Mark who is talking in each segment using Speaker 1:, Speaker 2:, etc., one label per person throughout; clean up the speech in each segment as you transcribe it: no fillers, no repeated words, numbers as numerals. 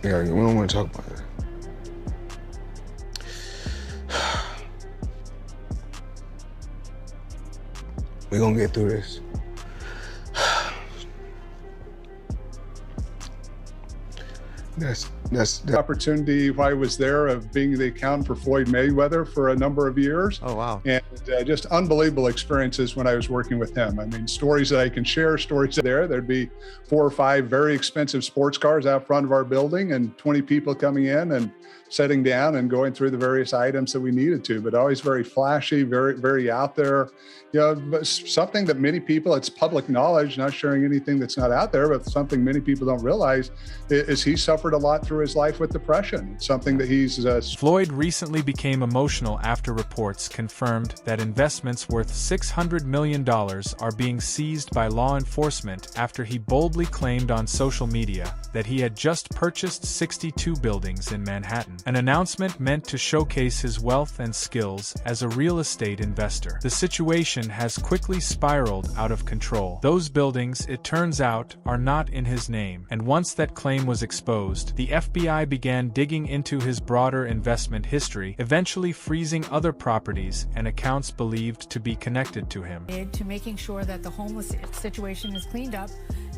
Speaker 1: Yeah, we don't want to talk about that. We're gonna get through this. That's the
Speaker 2: opportunity while I was there of being the accountant for Floyd Mayweather for a number of years.
Speaker 3: Oh, wow.
Speaker 2: And just unbelievable experiences when I was working with him. I mean, stories that I can share, stories there. There'd be 4 or 5 very expensive sports cars out front of our building and 20 people coming in and sitting down and going through the various items that we needed to, but always very flashy, very, very out there. You know, but something that many people, it's public knowledge, not sharing anything that's not out there, but something many people don't realize is he suffered a lot through his life with depression. It's something that he's...
Speaker 4: Floyd recently became emotional after reports confirmed that investments worth $600 million are being seized by law enforcement after he boldly claimed on social media that he had just purchased 62 buildings in Manhattan, an announcement meant to showcase his wealth and skills as a real estate investor. The situation has quickly spiraled out of control. Those buildings, it turns out, are not in his name, and once that claim was exposed, the FBI began digging into his broader investment history, eventually freezing other properties and accounts believed to be connected to him.
Speaker 5: To making sure that the homeless situation is cleaned up.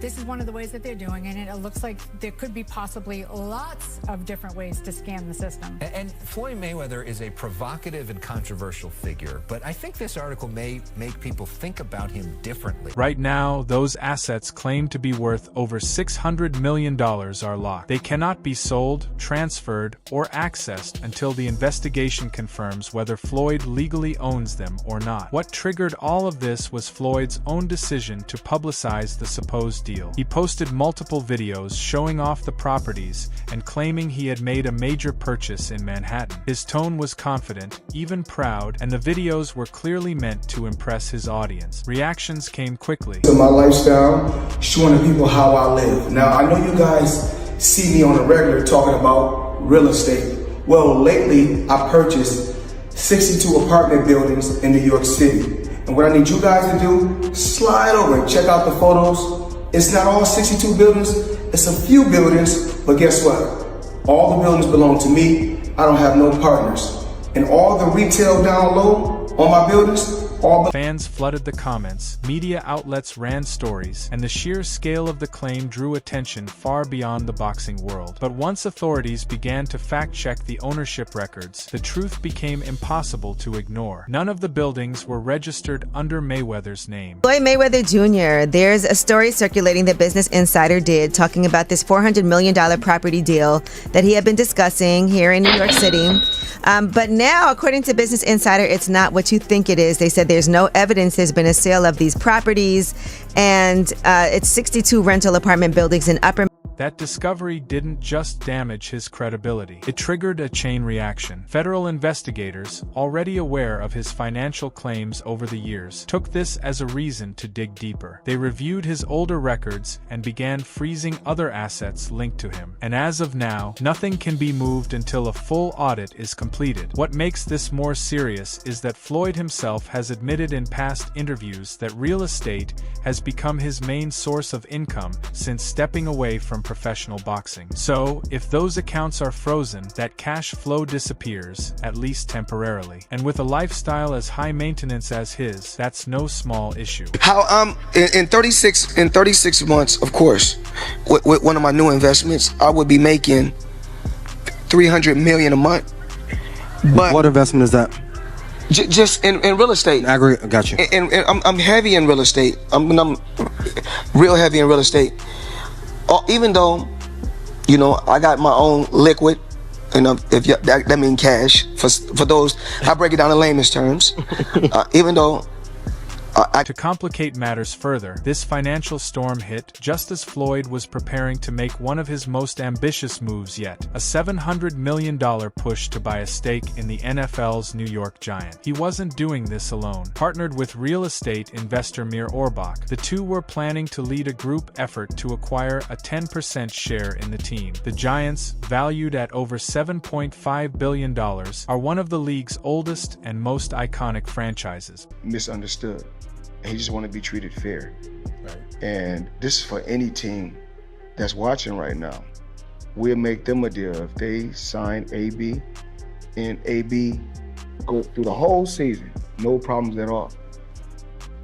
Speaker 5: This is one of the ways that they're doing it, and it looks like there could be possibly lots of different ways to scam the system.
Speaker 3: And Floyd Mayweather is a provocative and controversial figure, but I think this article may make people think about him differently.
Speaker 4: Right now, those assets claimed to be worth over $600 million are locked. They cannot be sold, transferred, or accessed until the investigation confirms whether Floyd legally owns them or not. What triggered all of this was Floyd's own decision to publicize the supposed deal. He posted multiple videos showing off the properties and claiming he had made a major purchase in Manhattan. His tone was confident, even proud, and the videos were clearly meant to impress his audience. Reactions came quickly.
Speaker 6: My lifestyle, showing the people how I live. Now, I know you guys see me on a regular talking about real estate. Well, lately I purchased 62 apartment buildings in New York City. And what I need you guys to do, slide over and check out the photos. It's not all 62 buildings, it's a few buildings, but guess what? All the buildings belong to me. I don't have no partners. And all the retail down low on my buildings,
Speaker 4: Fans flooded the comments, media outlets ran stories, and the sheer scale of the claim drew attention far beyond the boxing world. But once authorities began to fact-check the ownership records, the truth became impossible to ignore. None of the buildings were registered under Mayweather's name.
Speaker 7: Floyd Mayweather Jr., there's a story circulating that Business Insider did talking about this $400 million property deal that he had been discussing here in New York City. But now, according to Business Insider, it's not what you think it is. They said there's no evidence there's been a sale of these properties, and it's 62 rental apartment buildings in Upper.
Speaker 4: That discovery didn't just damage his credibility. It triggered a chain reaction. Federal investigators, already aware of his financial claims over the years, took this as a reason to dig deeper. They reviewed his older records and began freezing other assets linked to him. And as of now, nothing can be moved until a full audit is completed. What makes this more serious is that Floyd himself has admitted in past interviews that real estate has become his main source of income since stepping away from professional boxing. So, if those accounts are frozen, that cash flow disappears, at least temporarily. And with a lifestyle as high maintenance as his, that's no small issue.
Speaker 1: How in 36 months, of course, with one of my new investments, I would be making $300 million a month. But
Speaker 8: what investment is that?
Speaker 1: Just in real estate.
Speaker 8: Aggregate, got you.
Speaker 1: And I'm heavy in real estate. I'm real heavy in real estate. Even though, you know, I got my own liquid, and that means cash. For those, I break it down in layman's terms. Even though.
Speaker 4: To complicate matters further, this financial storm hit just as Floyd was preparing to make one of his most ambitious moves yet, a $700 million push to buy a stake in the NFL's New York Giants. He wasn't doing this alone. Partnered with real estate investor Mir Orbach, the two were planning to lead a group effort to acquire a 10% share in the team. The Giants, valued at over $7.5 billion, are one of the league's oldest and most iconic franchises.
Speaker 1: we'll make them a deal. If they sign AB and AB go through the whole season, no problems at all.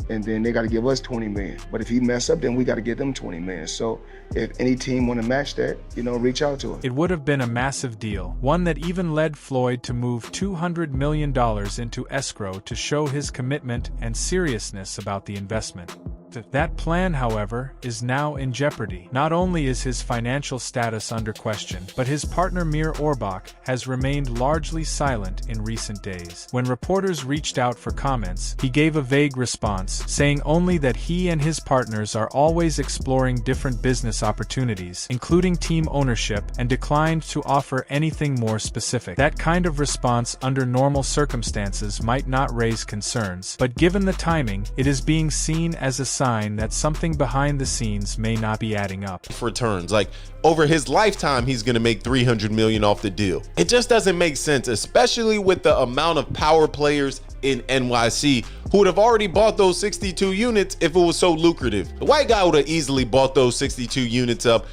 Speaker 1: And then they got to give us 20 million. But if he mess up, then we got to give them 20 million. So if any team want to match that, reach out to us.
Speaker 4: It would have been a massive deal, one that even led Floyd to move $200 million into escrow to show his commitment and seriousness about the investment. That plan, however, is now in jeopardy. Not only is his financial status under question, but his partner Mir Orbach has remained largely silent in recent days. When reporters reached out for comments, he gave a vague response, saying only that he and his partners are always exploring different business opportunities, including team ownership, and declined to offer anything more specific. That kind of response under normal circumstances might not raise concerns, but given the timing, it is being seen as a sign that something behind the scenes may not be adding up.
Speaker 8: Returns, like over his lifetime, he's going to make $300 million off the deal. It just doesn't make sense, especially with the amount of power players in NYC who would have already bought those 62 units if it was so lucrative. The white guy would have easily bought those 62 units up.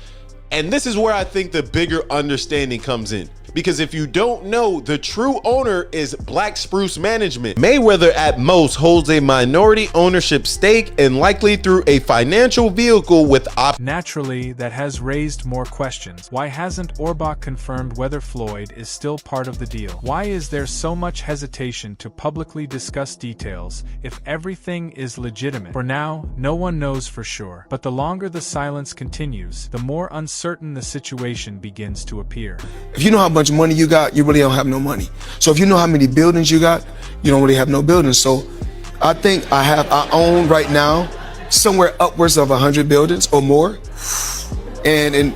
Speaker 8: And this is where I think the bigger understanding comes in. Because if you don't know, the true owner is Black Spruce Management. Mayweather at most holds a minority ownership stake and likely through a financial vehicle with options.
Speaker 4: Naturally, that has raised more questions. Why hasn't Orbach confirmed whether Floyd is still part of the deal? Why is there so much hesitation to publicly discuss details if everything is legitimate? For now, no one knows for sure. But the longer the silence continues, the more uncertain the situation begins to appear.
Speaker 1: If you know how much money you got, you really don't have no money. So if you know how many buildings you got, you don't really have no buildings. So I think I own right now somewhere upwards of 100 buildings or more. And in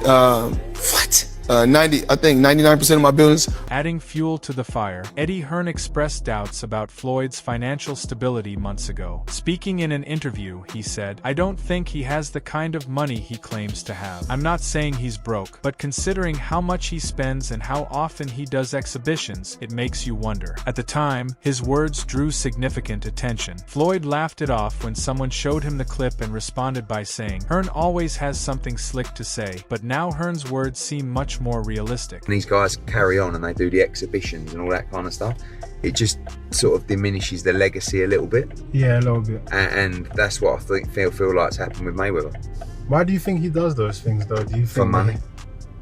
Speaker 1: 99% of my buildings.
Speaker 4: Adding fuel to the fire, Eddie Hearn expressed doubts about Floyd's financial stability months ago. Speaking in an interview, he said, "I don't think he has the kind of money he claims to have. I'm not saying he's broke, but considering how much he spends and how often he does exhibitions, it makes you wonder." At the time, his words drew significant attention. Floyd laughed it off when someone showed him the clip and responded by saying, "Hearn always has something slick to say," but now Hearn's words seem much more realistic.
Speaker 9: And these guys carry on and they do the exhibitions and all that kind of stuff. It just sort of diminishes the legacy a little bit.
Speaker 10: Yeah, a little bit.
Speaker 9: And that's what I feel like's happened with Mayweather.
Speaker 10: Why do you think he does those things though? Do you think
Speaker 9: for money?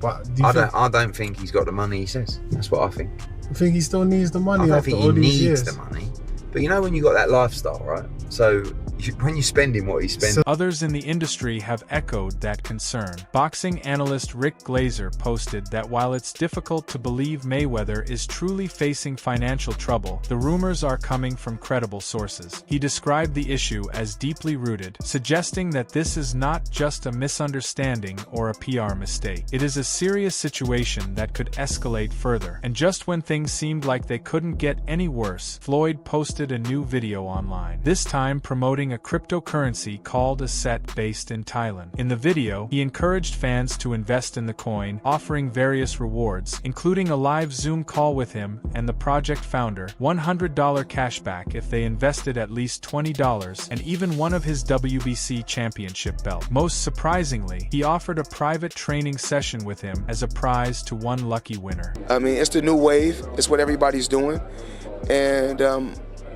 Speaker 10: I
Speaker 9: don't think he's got the money he says. That's what I think.
Speaker 10: I think he still needs the money.
Speaker 9: I don't
Speaker 10: after
Speaker 9: think
Speaker 10: all
Speaker 9: he
Speaker 10: these
Speaker 9: needs
Speaker 10: years.
Speaker 9: the money. But you know when you got that lifestyle, right? So when you're spending what he's spending.
Speaker 4: Others in the industry have echoed that concern. Boxing analyst Rick Glazer posted that while it's difficult to believe Mayweather is truly facing financial trouble, the rumors are coming from credible sources. He described the issue as deeply rooted, suggesting that this is not just a misunderstanding or a PR mistake. It is a serious situation that could escalate further. And just when things seemed like they couldn't get any worse, Floyd posted a new video online, this time promoting a cryptocurrency called a set based in Thailand. In the video, he encouraged fans to invest in the coin, offering various rewards, including a live Zoom call with him and the project founder, $100 cashback if they invested at least $20, and even one of his WBC championship belt. Most surprisingly, he offered a private training session with him as a prize to one lucky winner.
Speaker 1: I mean, it's the new wave. It's what everybody's doing. And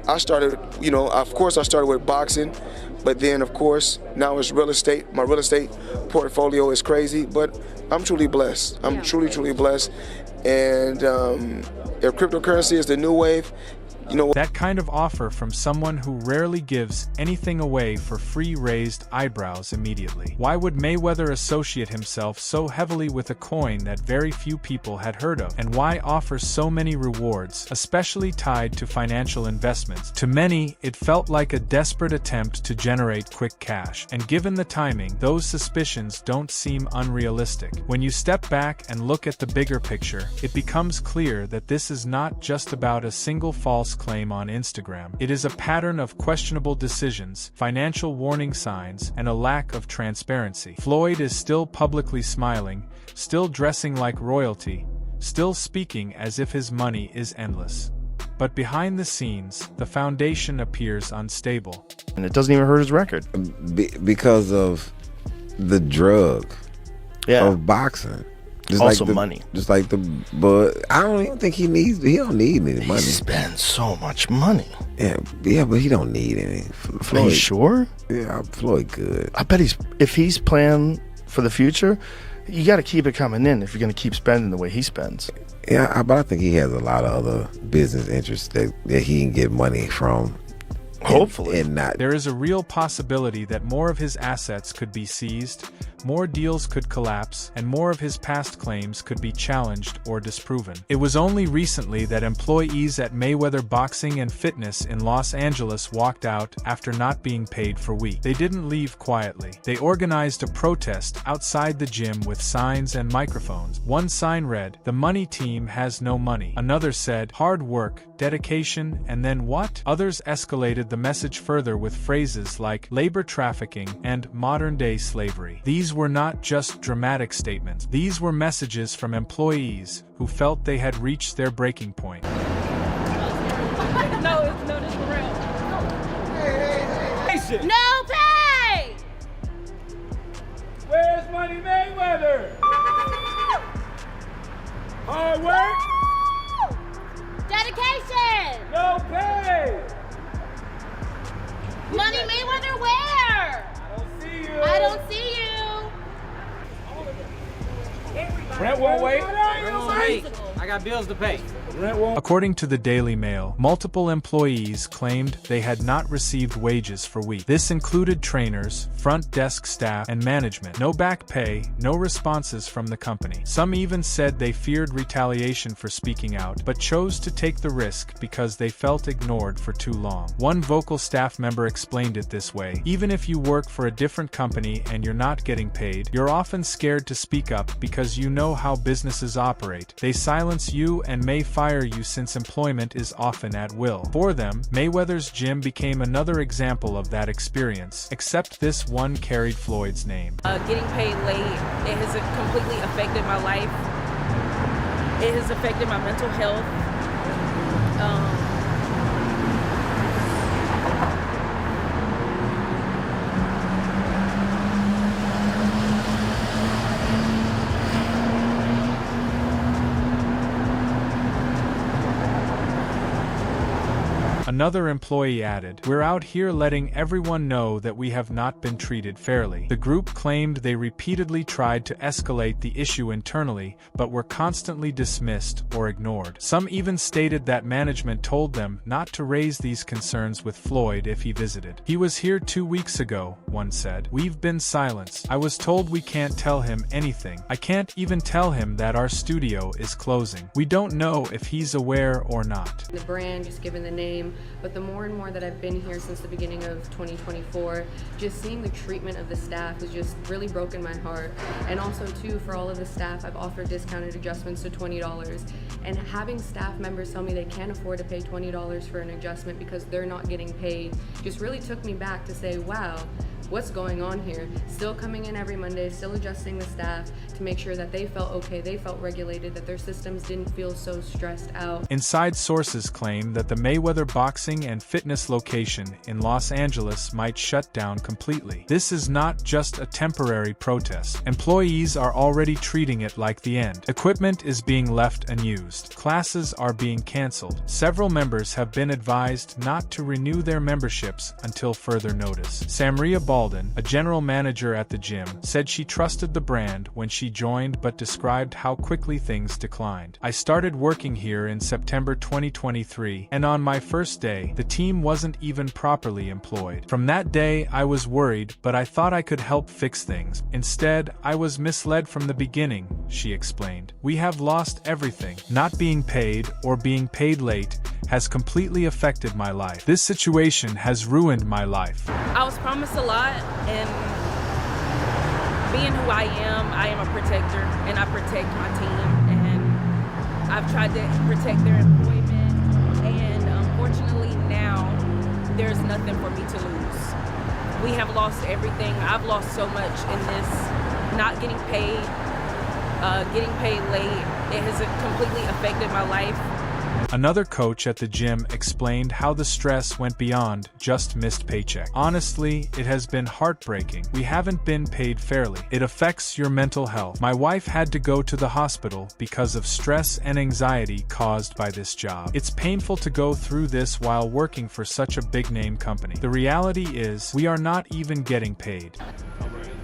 Speaker 1: I started, of course I started with boxing, but then of course now it's real estate. My real estate portfolio is crazy, but I'm truly blessed. I'm truly blessed. And if cryptocurrency is the new wave,
Speaker 4: that kind of offer from someone who rarely gives anything away for free raised eyebrows immediately. Why would Mayweather associate himself so heavily with a coin that very few people had heard of? And why offer so many rewards, especially tied to financial investments? To many, it felt like a desperate attempt to generate quick cash. And given the timing, those suspicions don't seem unrealistic. When you step back and look at the bigger picture, it becomes clear that this is not just about a single false claim on Instagram. It is a pattern of questionable decisions, financial warning signs, and a lack of transparency. Floyd is still publicly smiling, still dressing like royalty, still speaking as if his money is endless. But behind the scenes, the foundation appears unstable.
Speaker 11: And it doesn't even hurt his record.
Speaker 12: Because of the drug of boxing.
Speaker 11: Just
Speaker 12: also
Speaker 11: like
Speaker 12: money.
Speaker 11: Just like but I don't even think he don't need any money.
Speaker 12: He spends so much money.
Speaker 11: Yeah, but he don't need any. Floyd,
Speaker 12: Are you sure?
Speaker 11: Yeah, Floyd good.
Speaker 12: I bet if he's planning for the future, you got to keep it coming in if you're going to keep spending the way he spends.
Speaker 11: Yeah, but I think he has a lot of other business interests that he can get money from.
Speaker 12: Hopefully.
Speaker 11: And not.
Speaker 4: There is a real possibility that more of his assets could be seized, more deals could collapse, and more of his past claims could be challenged or disproven. It was only recently that employees at Mayweather Boxing and Fitness in Los Angeles walked out after not being paid for weeks. They didn't leave quietly. They organized a protest outside the gym with signs and microphones. One sign read, "The money team has no money." Another said, "Hard work, dedication, and then what?" Others escalated the message further with phrases like labor trafficking and modern-day slavery. These were not just dramatic statements. These were messages from employees who felt they had reached their breaking point.
Speaker 13: No, this is for real. No pay!
Speaker 14: Where's Money Mayweather? Hard work?
Speaker 13: Dedication!
Speaker 14: No pay!
Speaker 13: Money Mayweather where? I don't see you.
Speaker 14: Rent won't wait.
Speaker 15: I got bills to pay.
Speaker 4: According to the Daily Mail, multiple employees claimed they had not received wages for weeks. This included trainers, front desk staff, and management. No back pay, no responses from the company. Some even said they feared retaliation for speaking out, but chose to take the risk because they felt ignored for too long. One vocal staff member explained it this way: "Even if you work for a different company and you're not getting paid, you're often scared to speak up because you know how businesses operate. They silence you and may fire you since employment is often at will." For them, Mayweather's gym became another example of that experience, except this one carried Floyd's name.
Speaker 16: Getting paid late, it has completely affected my life. It has affected my mental health.
Speaker 4: Another employee added, "We're out here letting everyone know that we have not been treated fairly." The group claimed they repeatedly tried to escalate the issue internally, but were constantly dismissed or ignored. Some even stated that management told them not to raise these concerns with Floyd if he visited. "He was here 2 weeks ago," one said. "We've been silenced. I was told we can't tell him anything. I can't even tell him that our studio is closing. We don't know if he's aware or not."
Speaker 17: The brand, just given the name, but the more and more that I've been here since the beginning of 2024, just seeing the treatment of the staff has just really broken my heart. And also too, for all of the staff, I've offered discounted adjustments to $20. And having staff members tell me they can't afford to pay $20 for an adjustment because they're not getting paid just really took me back to say, wow, what's going on here? Still coming in every Monday, still adjusting the staff to make sure that they felt okay, they felt regulated, that their systems didn't feel so stressed out.
Speaker 4: Inside sources claim that the Mayweather Boxing and Fitness location in Los Angeles might shut down completely. This is not just a temporary protest. Employees are already treating it like the end. Equipment is being left unused. Classes are being canceled. Several members have been advised not to renew their memberships until further notice. Samria Baldwin, a general manager at the gym, said she trusted the brand when she joined but described how quickly things declined. "I started working here in September 2023, and on my first day, the team wasn't even properly employed. From that day, I was worried, but I thought I could help fix things. Instead, I was misled from the beginning," she explained. "We have lost everything. Not being paid or being paid late has completely affected my life. This situation has ruined my life."
Speaker 16: I was promised a lot, and being who I am a protector, and I protect my team, and I've tried to protect their employment, and unfortunately now, there's nothing for me to lose. We have lost everything. I've lost so much in this, not getting paid late. It has completely affected my life.
Speaker 4: Another coach at the gym explained how the stress went beyond just missed paycheck. Honestly, it has been heartbreaking. We haven't been paid fairly. It affects your mental health. My wife had to go to the hospital because of stress and anxiety caused by this job. It's painful to go through this while working for such a big-name company. The reality is, we are not even getting paid.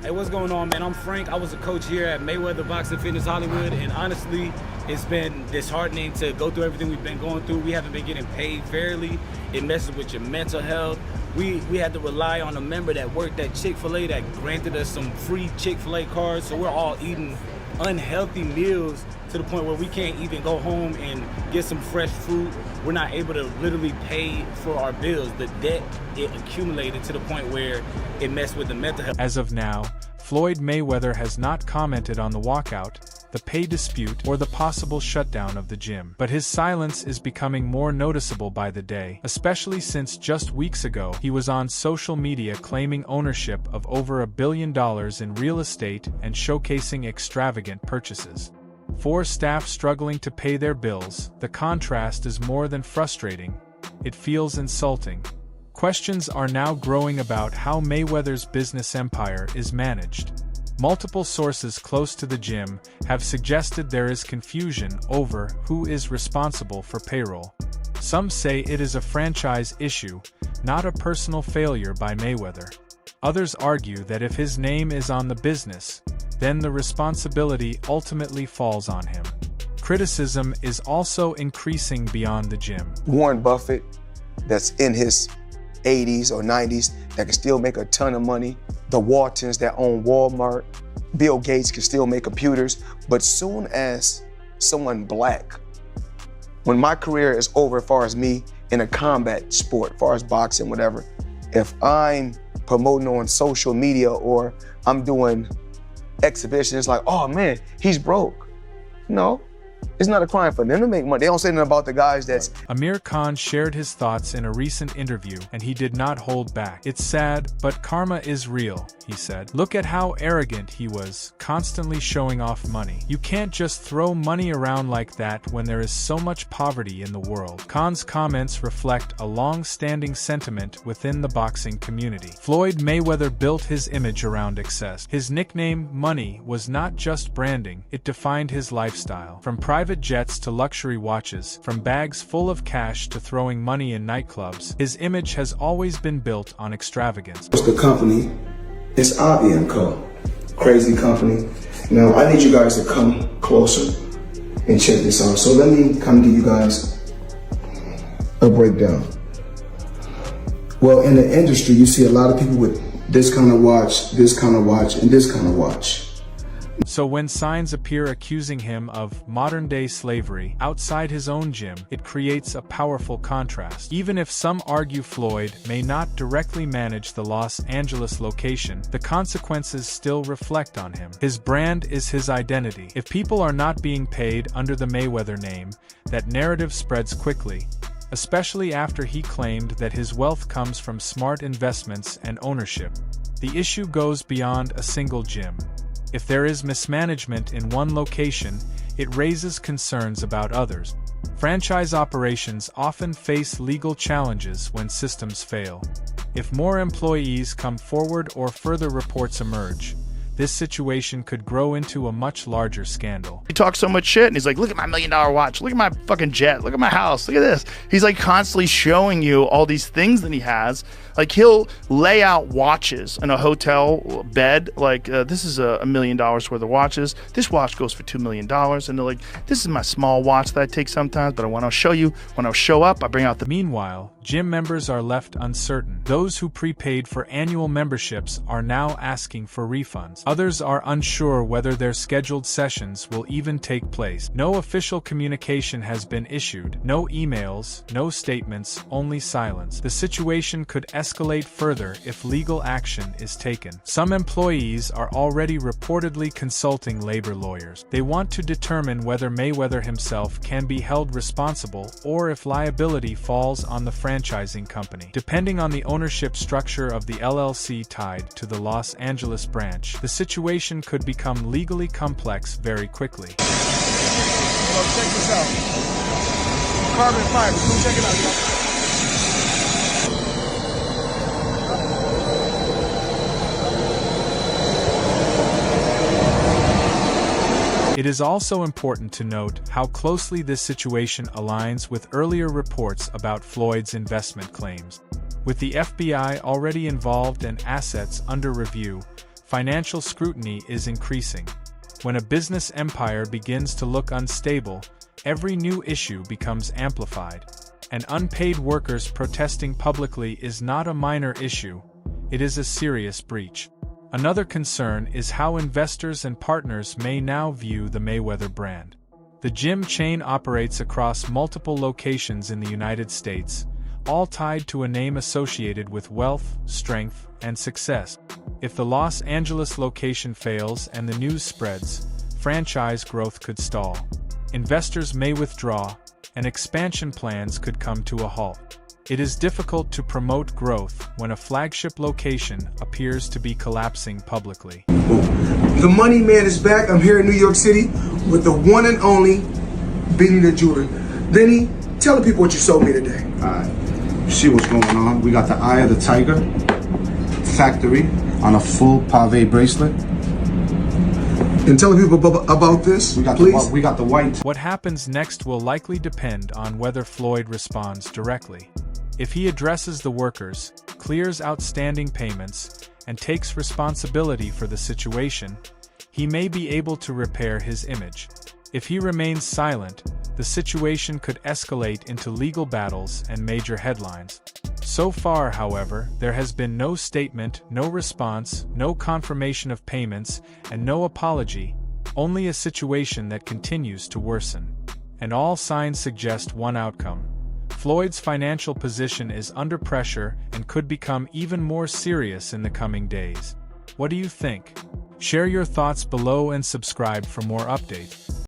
Speaker 18: Hey, what's going on, man? I'm Frank. I was a coach here at Mayweather Boxing Fitness Hollywood, and honestly, it's been disheartening to go through everything we've been going through. We haven't been getting paid fairly. It messes with your mental health. We had to rely on a member that worked at Chick-fil-A that granted us some free Chick-fil-A cards, so we're all eating unhealthy meals to the point where we can't even go home and get some fresh fruit. We're not able to literally pay for our bills. The debt, it accumulated to the point where it messed with the mental health.
Speaker 4: As of now, Floyd Mayweather has not commented on the walkout, the pay dispute, or the possible shutdown of the gym. But his silence is becoming more noticeable by the day, especially since just weeks ago he was on social media claiming ownership of over $1 billion in real estate and showcasing extravagant purchases. For staff struggling to pay their bills, the contrast is more than frustrating. It feels insulting. Questions are now growing about how Mayweather's business empire is managed. Multiple sources close to the gym have suggested there is confusion over who is responsible for payroll. Some say it is a franchise issue, not a personal failure by Mayweather. Others argue that if his name is on the business, then the responsibility ultimately falls on him. Criticism is also increasing beyond the gym.
Speaker 1: Warren Buffett, that's in his 80s or 90s, that can still make a ton of money. The Waltons that own Walmart. Bill Gates can still make computers. But soon as someone black, when my career is over as far as me in a combat sport, as far as boxing, whatever, if I'm promoting on social media or I'm doing exhibitions, it's like, oh man, he's broke. No, it's not a crime for them to make money. They don't say nothing about the guys that's...
Speaker 4: Amir Khan shared his thoughts in a recent interview, and he did not hold back. It's sad, but karma is real, he said. Look at how arrogant he was, constantly showing off money. You can't just throw money around like that when there is so much poverty in the world. Khan's comments reflect a long-standing sentiment within the boxing community. Floyd Mayweather built his image around excess. His nickname, Money, was not just branding, it defined his lifestyle. From private jets to luxury watches, from bags full of cash to throwing money in nightclubs, his image has always been built on extravagance.
Speaker 6: The company is Avi & Co. Crazy company. Now, I need you guys to come closer and check this out. So let me come give you guys a breakdown. Well, in the industry, you see a lot of people with this kind of watch, this kind of watch, and this kind of watch.
Speaker 4: So when signs appear accusing him of modern-day slavery outside his own gym, it creates a powerful contrast. Even if some argue Floyd may not directly manage the Los Angeles location, the consequences still reflect on him. His brand is his identity. If people are not being paid under the Mayweather name, that narrative spreads quickly, especially after he claimed that his wealth comes from smart investments and ownership. The issue goes beyond a single gym. If there is mismanagement in one location, it raises concerns about others. Franchise operations often face legal challenges when systems fail. If more employees come forward or further reports emerge, this situation could grow into a much larger scandal.
Speaker 12: He talks so much shit, and he's like, look at my $1 million watch, look at my fucking jet, look at my house, look at this. He's like constantly showing you all these things that he has. Like, he'll lay out watches in a hotel bed, like, this is $1 million worth of watches. This watch goes for $2 million. And they're like, this is my small watch that I take sometimes, but I want to show you, when I show up, I bring out the...
Speaker 4: Meanwhile, gym members are left uncertain. Those who prepaid for annual memberships are now asking for refunds. Others are unsure whether their scheduled sessions will even take place. No official communication has been issued, no emails, no statements, only silence. The situation could escalate further if legal action is taken. Some employees are already reportedly consulting labor lawyers. They want to determine whether Mayweather himself can be held responsible or if liability falls on the franchising company. Depending on the ownership structure of the LLC tied to the Los Angeles branch, the situation could become legally complex very quickly.
Speaker 2: Check this out.
Speaker 6: Department of Fire. Come check it out, y'all.
Speaker 4: It is also important to note how closely this situation aligns with earlier reports about Floyd's investment claims. With the FBI already involved and assets under review, financial scrutiny is increasing. When a business empire begins to look unstable, every new issue becomes amplified. And unpaid workers protesting publicly is not a minor issue, it is a serious breach. Another concern is how investors and partners may now view the Mayweather brand. The gym chain operates across multiple locations in the United States, all tied to a name associated with wealth, strength, and success. If the Los Angeles location fails and the news spreads, franchise growth could stall. Investors may withdraw, and expansion plans could come to a halt. It is difficult to promote growth when a flagship location appears to be collapsing publicly.
Speaker 6: The money man is back. I'm here in New York City with the one and only Benny the Jeweler. Benny, tell the people what you sold me today.
Speaker 19: All right. See what's going on. We got the Eye of the Tiger factory on a full pave bracelet.
Speaker 6: And tell the people about this, please.
Speaker 19: We got the white.
Speaker 4: What happens next will likely depend on whether Floyd responds directly. If he addresses the workers, clears outstanding payments, and takes responsibility for the situation, he may be able to repair his image. If he remains silent, the situation could escalate into legal battles and major headlines. So far, however, there has been no statement, no response, no confirmation of payments, and no apology, only a situation that continues to worsen. And all signs suggest one outcome. Floyd's financial position is under pressure and could become even more serious in the coming days. What do you think? Share your thoughts below and subscribe for more updates.